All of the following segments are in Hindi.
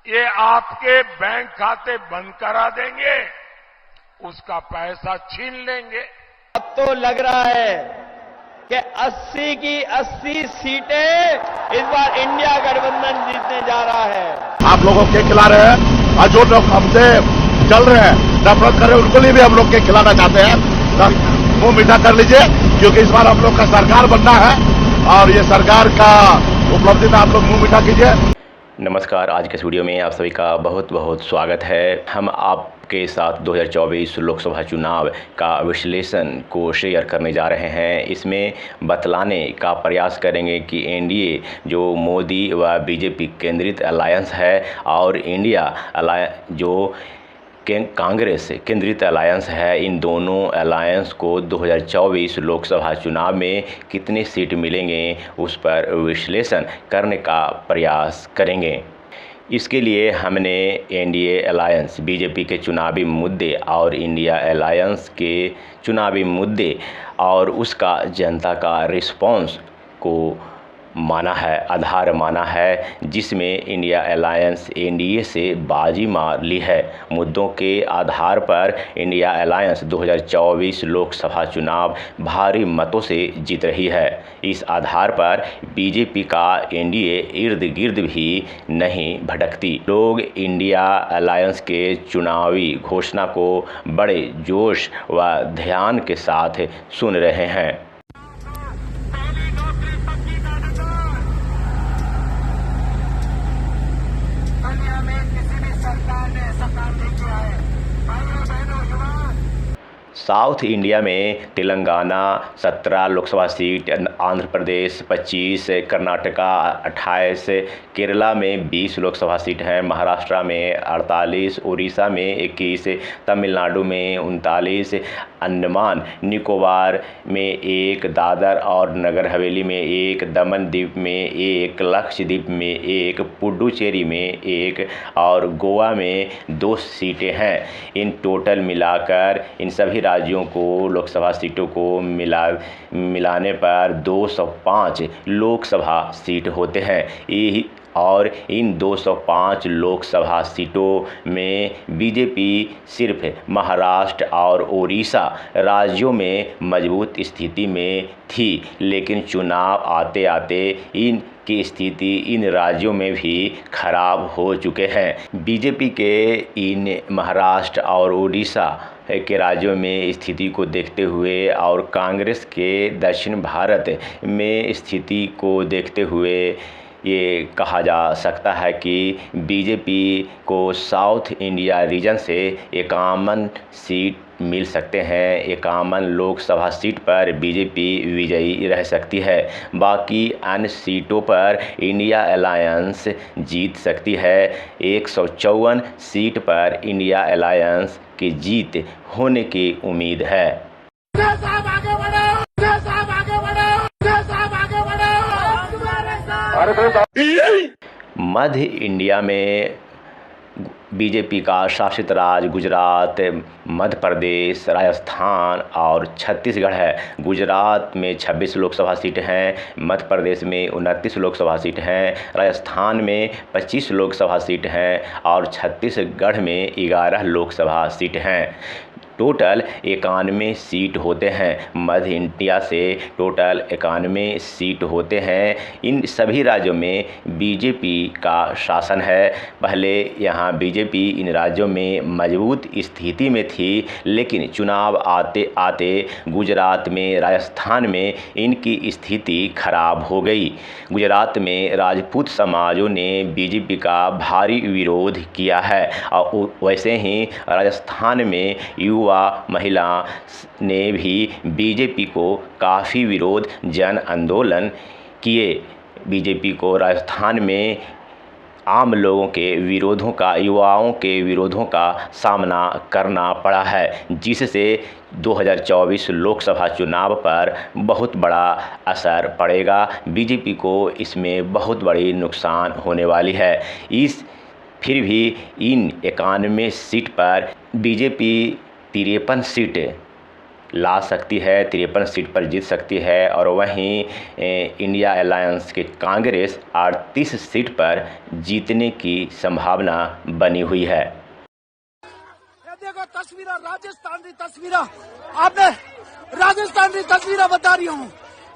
ये आपके बैंक खाते बंद करा देंगे, उसका पैसा छीन लेंगे। अब तो लग रहा है कि 80 की 80 सीटें इस बार इंडिया गठबंधन जीतने जा रहा है। आप लोगों के खिला रहे हैं और जो लोग हमसे चल रहे हैं, नफरत कर रहे हैं, उनको लिए भी हम लोग के खिलाना चाहते हैं। मुंह मीठा कर लीजिए, क्योंकि इस बार हम लोग का सरकार बनना है और ये सरकार का उपलब्धि में आप लोग मुंह मीठा कीजिए। नमस्कार, आज के इस वीडियो में आप सभी का बहुत बहुत स्वागत है। हम आपके साथ 2024 लोकसभा चुनाव का विश्लेषण को शेयर करने जा रहे हैं। इसमें बतलाने का प्रयास करेंगे कि एनडीए जो मोदी व बीजेपी केंद्रित अलायंस है और इंडिया जो कांग्रेस केंद्रित अलायंस है, इन दोनों अलायंस को 2024 लोकसभा चुनाव में कितनी सीट मिलेंगे उस पर विश्लेषण करने का प्रयास करेंगे। इसके लिए हमने एनडीए अलायंस बीजेपी के चुनावी मुद्दे और इंडिया अलायंस के चुनावी मुद्दे और उसका जनता का रिस्पॉन्स को माना है, आधार माना है, जिसमें इंडिया अलायंस एनडीए से बाजी मार ली है। मुद्दों के आधार पर इंडिया अलायंस 2024 लोकसभा चुनाव भारी मतों से जीत रही है। इस आधार पर बीजेपी का एनडीए इर्द गिर्द भी नहीं भटकती। लोग इंडिया अलायंस के चुनावी घोषणा को बड़े जोश व ध्यान के साथ सुन रहे हैं। साउथ इंडिया में तेलंगाना 17 लोकसभा सीट, आंध्र प्रदेश 25, कर्नाटका 28, केरला में 20 लोकसभा सीट हैं, महाराष्ट्र में 48, उड़ीसा में 21, तमिलनाडु में 39, अंडमान निकोबार में 1, दादर और नगर हवेली में 1, दमन द्वीप में 1, लक्षद्वीप में 1, पुडुचेरी में 1 और गोवा में 2 सीटें हैं। इन टोटल मिलाकर इन सभी राज्यों को लोकसभा सीटों को मिलाने पर 205 लोकसभा सीट होते हैं। और इन 205 लोकसभा सीटों में बीजेपी सिर्फ महाराष्ट्र और उड़ीसा राज्यों में मजबूत स्थिति में थी, लेकिन चुनाव आते आते की स्थिति इन राज्यों में भी खराब हो चुके हैं। बीजेपी के इन महाराष्ट्र और उड़ीसा के राज्यों में स्थिति को देखते हुए और कांग्रेस के दक्षिण भारत में स्थिति को देखते हुए ये कहा जा सकता है कि बीजेपी को साउथ इंडिया रीजन से 51 सीट मिल सकते हैं। 51 लोकसभा सीट पर बीजेपी विजयी रह सकती है। बाकी अन्य सीटों पर इंडिया अलायंस जीत सकती है। 154 सीट पर इंडिया अलायंस की जीत होने की उम्मीद है। मध्य इंडिया में बीजेपी का शासित राज्य गुजरात, मध्य प्रदेश, राजस्थान और छत्तीसगढ़ है। गुजरात में 26 लोकसभा सीट हैं, मध्य प्रदेश में 29 लोकसभा सीट हैं, राजस्थान में 25 लोकसभा सीट हैं और छत्तीसगढ़ में 11 लोकसभा सीट हैं। टोटल 91 सीट होते हैं। मध्य इंडिया से टोटल 91 सीट होते हैं। इन सभी राज्यों में बीजेपी का शासन है। पहले यहाँ बीजेपी इन राज्यों में मजबूत स्थिति में थी, लेकिन चुनाव आते आते गुजरात में, राजस्थान में इनकी स्थिति खराब हो गई। गुजरात में राजपूत समाजों ने बीजेपी का भारी विरोध किया है और वैसे ही राजस्थान में युवा महिला ने भी बीजेपी को काफ़ी विरोध जन आंदोलन किए। बीजेपी को राजस्थान में आम लोगों के विरोधों का, युवाओं के विरोधों का सामना करना पड़ा है, जिससे 2024 लोकसभा चुनाव पर बहुत बड़ा असर पड़ेगा। बीजेपी को इसमें बहुत बड़ी नुकसान होने वाली है। फिर भी इन 91 सीट पर बीजेपी 53 सीटें ला सकती है, 53 सीट पर जीत सकती है। और वहीं इंडिया अलायंस के कांग्रेस 38 सीट पर जीतने की संभावना बनी हुई है। देखो तस्वीरें, राजस्थान की तस्वीरें, आपने राजस्थान की तस्वीरें बता रही हूँ,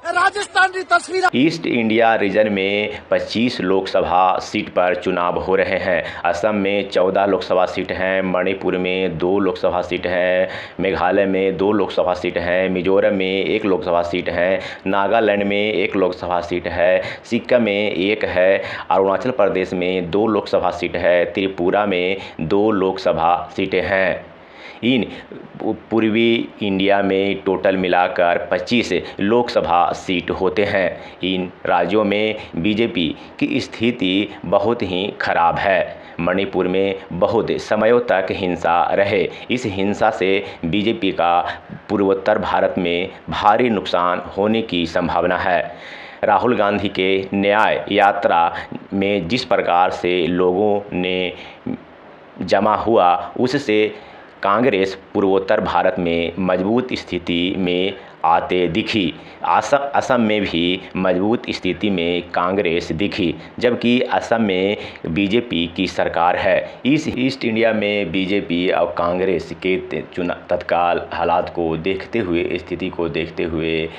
राजस्थान की तस्वीर। ईस्ट इंडिया रीजन में 25 लोकसभा सीट पर चुनाव हो रहे हैं। असम में 14 लोकसभा सीट हैं, मणिपुर में 2 लोकसभा सीट हैं, मेघालय में 2 लोकसभा सीट हैं, मिजोरम में 1 लोकसभा सीट है, नागालैंड में 1 लोकसभा सीट है, सिक्किम में 1 है, अरुणाचल प्रदेश में 2 लोकसभा सीट है, त्रिपुरा में 2 लोकसभा सीटें हैं। इन पूर्वी इंडिया में टोटल मिलाकर 25 लोकसभा सीट होते हैं। इन राज्यों में बीजेपी की स्थिति बहुत ही खराब है। मणिपुर में बहुत समयों तक हिंसा रहे। इस हिंसा से बीजेपी का पूर्वोत्तर भारत में भारी नुकसान होने की संभावना है। राहुल गांधी के न्याय यात्रा में जिस प्रकार से लोगों ने जमा हुआ, उससे कांग्रेस पूर्वोत्तर भारत में मजबूत स्थिति में आते दिखी। असम में भी मजबूत स्थिति में कांग्रेस दिखी, जबकि असम में बीजेपी की सरकार है। इस ईस्ट इंडिया में बीजेपी और कांग्रेस के तत्काल हालात को देखते हुए, स्थिति को देखते हुए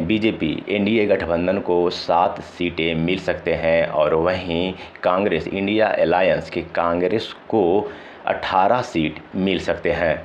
बीजेपी एनडीए गठबंधन को 7 सीटें मिल सकते हैं और वहीं कांग्रेस इंडिया अलायंस के कांग्रेस को 18 सीट मिल सकते हैं।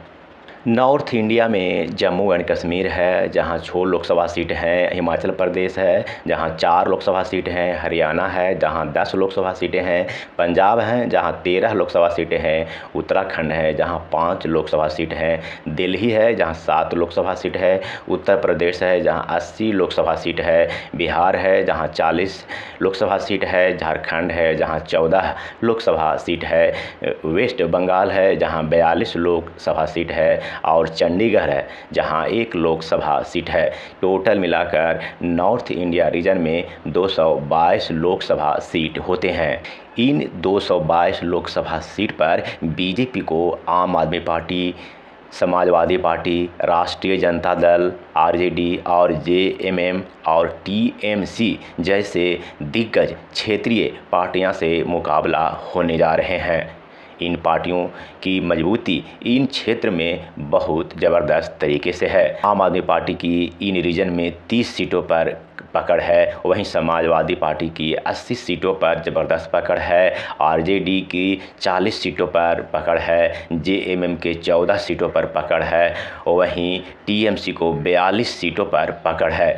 नॉर्थ इंडिया में जम्मू एंड कश्मीर है, जहां 6 लोकसभा सीट हैं, हिमाचल प्रदेश है जहां 4 लोकसभा सीट हैं, हरियाणा है जहां 10 लोकसभा सीटें हैं, पंजाब हैं जहां 13 लोकसभा सीटें हैं, उत्तराखंड है जहां 5 लोकसभा सीट हैं, दिल्ली है जहां 7 लोकसभा सीट है, उत्तर प्रदेश है जहां 80 लोकसभा सीट है, बिहार है जहां 40 लोकसभा सीट है, झारखंड है जहां 14 लोकसभा सीट है, वेस्ट बंगाल है जहां 42 लोकसभा सीट है और चंडीगढ़ है जहां 1 लोकसभा सीट है। टोटल मिलाकर नॉर्थ इंडिया रीजन में 222 लोकसभा सीट होते हैं। इन 222 लोकसभा सीट पर बीजेपी को आम आदमी पार्टी, समाजवादी पार्टी, राष्ट्रीय जनता दल, आरजेडी और जेएमएम और टीएमसी जैसे दिग्गज क्षेत्रीय पार्टियां से मुकाबला होने जा रहे हैं। इन पार्टियों की मजबूती इन क्षेत्र में बहुत ज़बरदस्त तरीके से है। आम आदमी पार्टी की इन रीजन में 30 सीटों पर पकड़ है, वहीं समाजवादी पार्टी की 80 सीटों पर ज़बरदस्त पकड़ है, आरजेडी की 40 सीटों पर पकड़ है, जेएमएम के 14 सीटों पर पकड़ है, वहीं टीएमसी को 42 सीटों पर पकड़ है।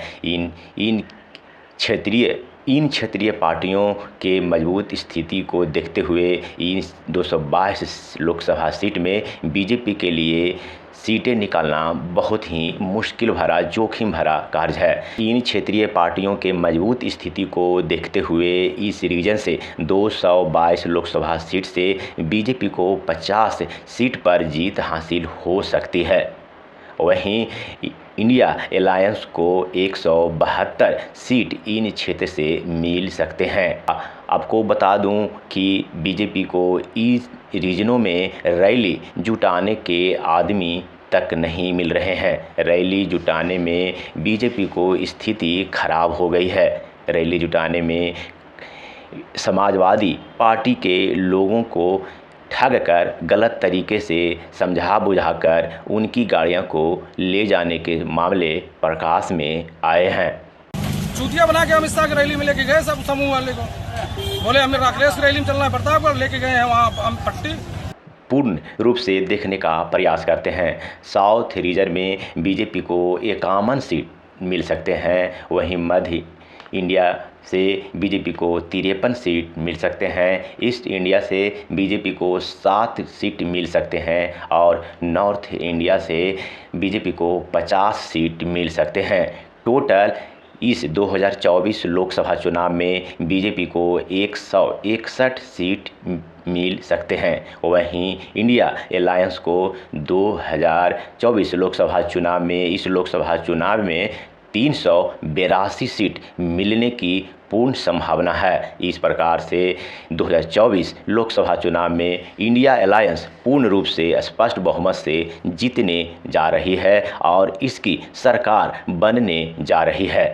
इन क्षेत्रीय पार्टियों के मजबूत स्थिति को देखते हुए इन 222 लोकसभा सीट में बीजेपी के लिए सीटें निकालना बहुत ही मुश्किल भरा, जोखिम भरा कार्य है। इन क्षेत्रीय पार्टियों के मजबूत स्थिति को देखते हुए इस रीजन से 222 लोकसभा सीट से बीजेपी को 50 सीट पर जीत हासिल हो सकती है। वहीं इंडिया अलायंस को 172 सीट इन क्षेत्र से मिल सकते हैं। आपको बता दूं कि बीजेपी को इस रीजनों में रैली जुटाने के आदमी तक नहीं मिल रहे हैं। रैली जुटाने में बीजेपी को स्थिति खराब हो गई है। रैली जुटाने में समाजवादी पार्टी के लोगों को ठग कर, गलत तरीके से समझा बुझाकर उनकी गाड़ियों को ले जाने के मामले प्रकाश में आए हैं। चूतिया बना के अमित शाह की रैली में लेके गए सब समूह वाले को, बोले हमें राकेश रैली में चलना पड़ता है, लेके गए हैं वहाँ हम पट्टी। पूर्ण रूप से देखने का प्रयास करते हैं। साउथ रीजन में बीजेपी को 51 सीट मिल सकते हैं, वहीं मध्य इंडिया से बीजेपी को 53 सीट मिल सकते हैं, ईस्ट इंडिया से बीजेपी को 7 सीट मिल सकते हैं और नॉर्थ इंडिया से बीजेपी को 50 सीट मिल सकते हैं। टोटल इस 2024 लोकसभा चुनाव में बीजेपी को 161 सीट मिल सकते हैं। वहीं इंडिया अलायंस को 2024 लोकसभा चुनाव में, इस लोकसभा चुनाव में 382 सीट मिलने की पूर्ण संभावना है। इस प्रकार से 2024 लोकसभा चुनाव में इंडिया अलायंस पूर्ण रूप से स्पष्ट बहुमत से जीतने जा रही है और इसकी सरकार बनने जा रही है।